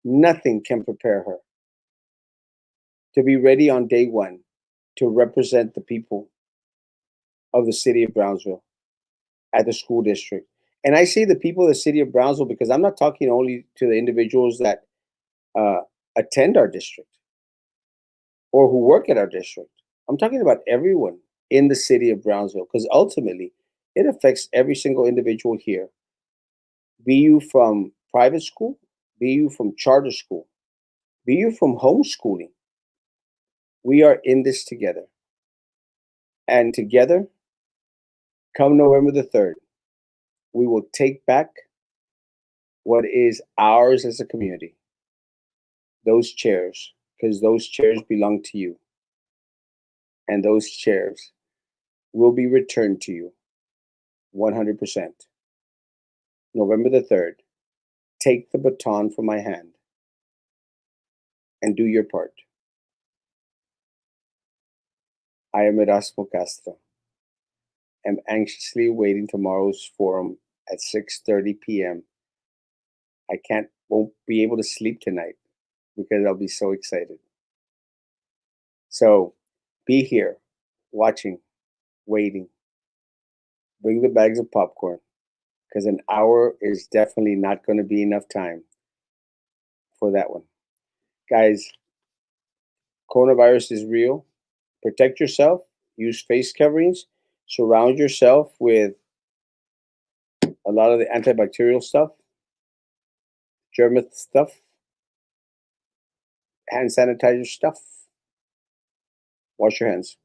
Nothing can prepare her to be ready on day one to represent the people of the city of Brownsville at the school district. And I say the people of the city of Brownsville because I'm not talking only to the individuals that attend our district or who work at our district. I'm talking about everyone in the city of Brownsville because ultimately it affects every single individual here. Be you from private school, be you from charter school, be you from homeschooling. We are in this together. And together, come November the 3rd, we will take back what is ours as a community. Those chairs, because those chairs belong to you. And those chairs will be returned to you 100%. November the 3rd, take the baton from my hand and do your part. I am Erasmo Castro. I'm anxiously awaiting tomorrow's forum at 6:30 p.m. I won't be able to sleep tonight because I'll be so excited. So be here, watching, waiting. Bring the bags of popcorn, because an hour is definitely not going to be enough time for that one. Guys, coronavirus is real. Protect yourself. Use face coverings. Surround yourself with a lot of the antibacterial stuff, germ stuff, hand sanitizer stuff. Wash your hands.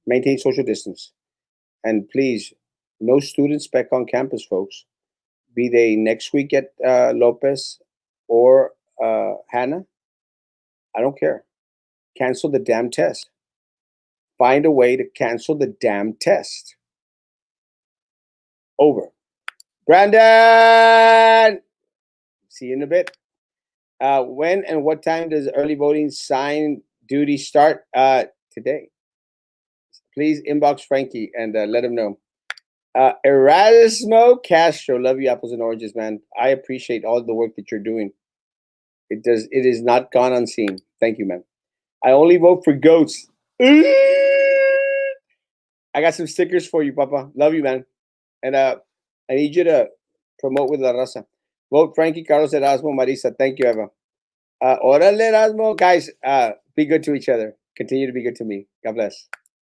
Maintain social distance. And please, no students back on campus, folks. Be they next week at Lopez or Hannah. I don't care. Cancel the damn test. Find a way to cancel the damn test. Over. Brandon! See you in a bit. When and what time does early voting sign duty start? Today. Please inbox Frankie and let him know. Erasmo Castro, love you, apples and oranges, man. I appreciate all the work that you're doing. It is not gone unseen. Thank you, man. I only vote for goats. I got some stickers for you, Papa. Love you, man. And I need you to promote with La Raza. Vote Frankie, Carlos, Erasmo, Marisa. Thank you, Eva. Orale, Erasmo. Guys, be good to each other. Continue to be good to me. God bless.